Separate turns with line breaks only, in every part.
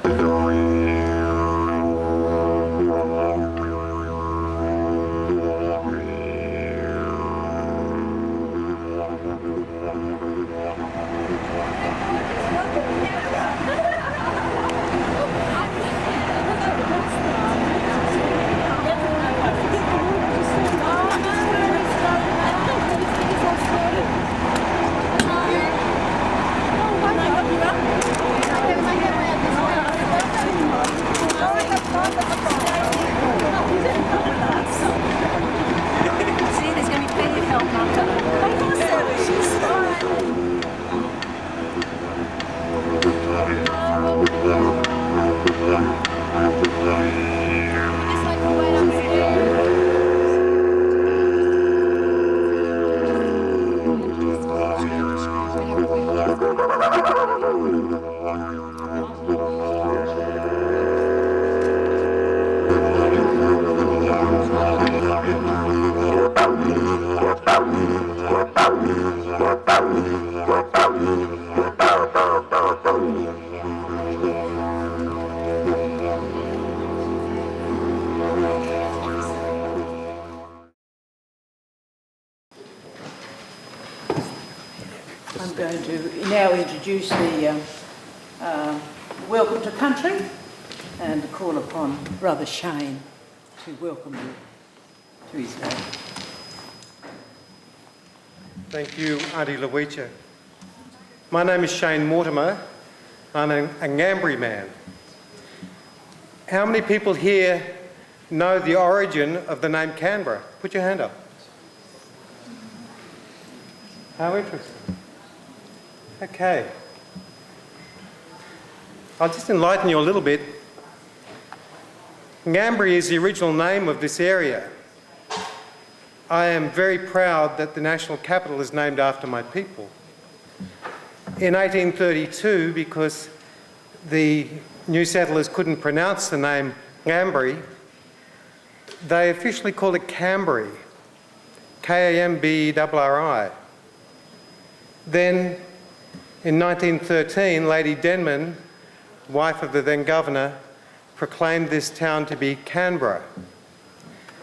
I'm going to now introduce the Welcome to Country and call upon Brother Shane to welcome you to his home.
Thank you, Auntie Luicha. My name is Shane Mortimer. I'm a Ngambri man. How many people here know the origin of the name Canberra? Put your hand up. How interesting. Okay. I'll just enlighten you a little bit. Ngambri is the original name of this area. I am very proud that the national capital is named after my people. In 1832, because the new settlers couldn't pronounce the name Ngambri, they officially called it Kambri, K-A-M-B-R-R-I. Then, in 1913, Lady Denman, wife of the then governor, proclaimed this town to be Canberra,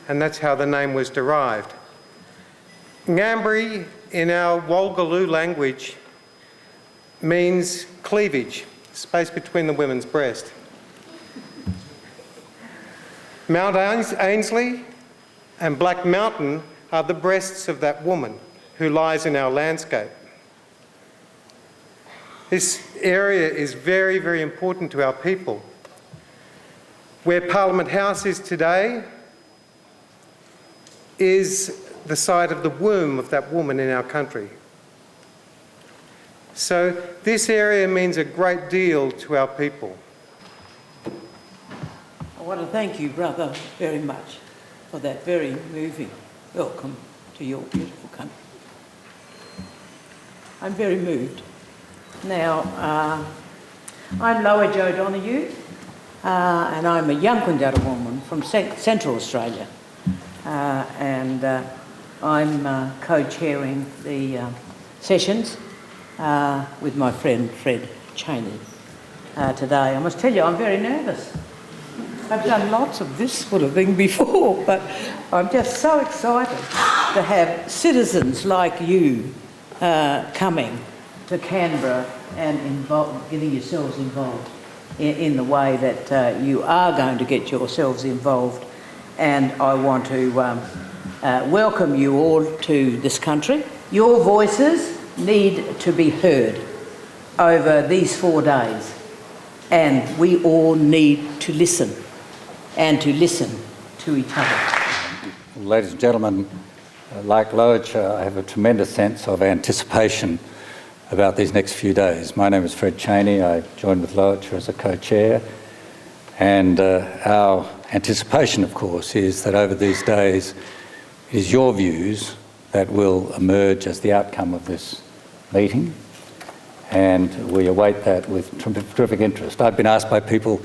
and that's how the name was derived. Ngambri, in our Wolgaloo language, means cleavage, space between the women's breast. Mount Ainslie and Black Mountain are the breasts of that woman who lies in our landscape. This area is very, very important to our people. Where Parliament House is today is the site of the womb of that woman in our country. So this area means a great deal to our people.
I want to thank you, brother, very much for that very moving welcome to your beautiful country. I'm very moved. Now, I'm Lower Joe Donoghue, and I'm a Yankunytjatjara woman from Central Australia, and I'm co-chairing the sessions with my friend Fred Cheney today. I must tell you, I'm very nervous. I've done lots of this sort of thing before, but I'm just so excited to have citizens like you coming to Canberra and getting yourselves involved in the way that you are going to get yourselves involved. And I want to welcome you all to this country. Your voices need to be heard over these 4 days, and we all need to listen and to listen to each other.
Ladies and gentlemen, like Loach, I have a tremendous sense of anticipation about these next few days. My name is Fred Cheney. I joined with Loach as a co-chair, and our anticipation, of course, is that over these days it is your views that will emerge as the outcome of this meeting, and we await that with terrific interest. I've been asked by people,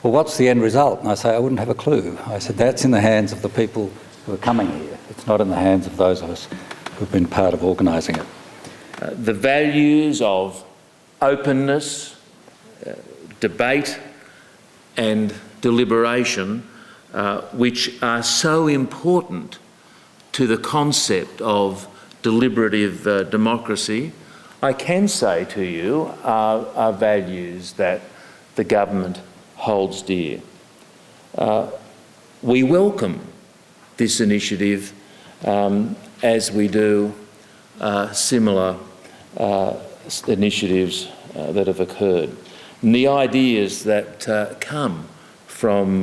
well, what's the end result? And I say, I wouldn't have a clue. I said, that's in the hands of the people who are coming here. It's not in the hands of those of us who've been part of organising it.
The values of openness, debate, and deliberation, which are so important to the concept of deliberative democracy, I can say to you are values that the government holds dear. We welcome this initiative as we do similar initiatives that have occurred. And the ideas that come from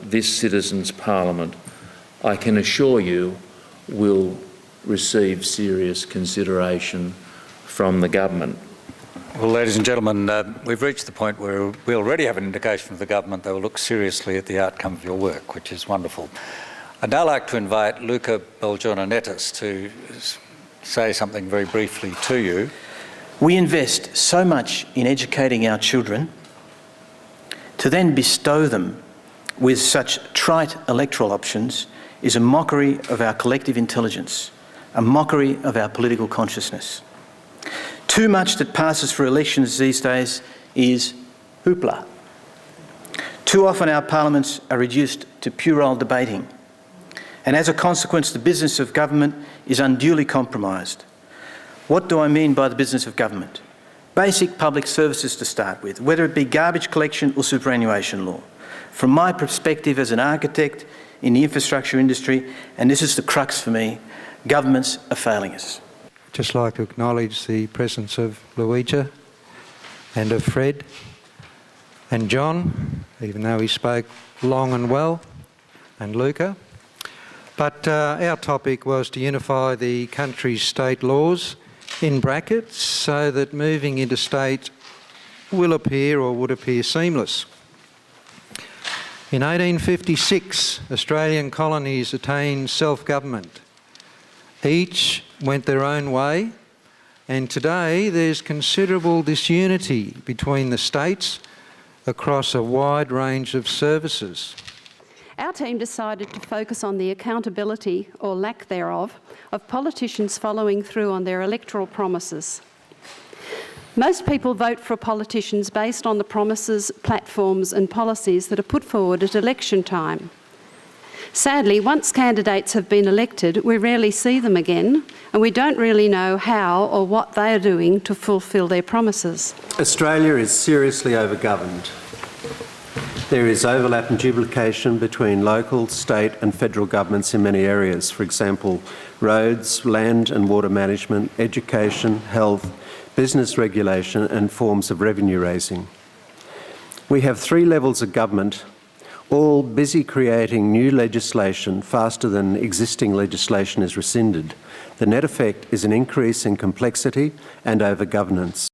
this Citizens' Parliament, I can assure you, will receive serious consideration from the government.
Well, ladies and gentlemen, we've reached the point where we already have an indication from the government they will look seriously at the outcome of your work, which is wonderful. I'd now like to invite Luca Beljononetis to say something very briefly to you.
We invest so much in educating our children. To then bestow them with such trite electoral options is a mockery of our collective intelligence, a mockery of our political consciousness. Too much that passes for elections these days is hoopla. Too often our parliaments are reduced to puerile debating, and as a consequence the business of government is unduly compromised. What do I mean by the business of government? Basic public services to start with, whether it be garbage collection or superannuation law. From my perspective as an architect in the infrastructure industry, and this is the crux for me, governments are failing us.
Just like to acknowledge the presence of Luigi and of Fred and John, even though he spoke long and well, and Luca. But our topic was to unify the country's state laws in brackets so that moving interstate will appear or would appear seamless. In 1856, Australian colonies attained self-government. Each went their own way, and today there's considerable disunity between the states across a wide range of services.
Our team decided to focus on the accountability, or lack thereof, of politicians following through on their electoral promises. Most people vote for politicians based on the promises, platforms and policies that are put forward at election time. Sadly, once candidates have been elected, we rarely see them again, and we don't really know how or what they are doing to fulfil their promises.
Australia is seriously overgoverned. There is overlap and duplication between local, state and federal governments in many areas. For example, roads, land and water management, education, health, business regulation and forms of revenue raising. We have 3 levels of government, all busy creating new legislation faster than existing legislation is rescinded. The net effect is an increase in complexity and over-governance.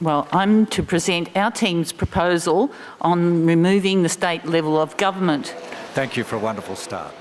Well, I'm to present our team's proposal on removing the state level of government.
Thank you for a wonderful start.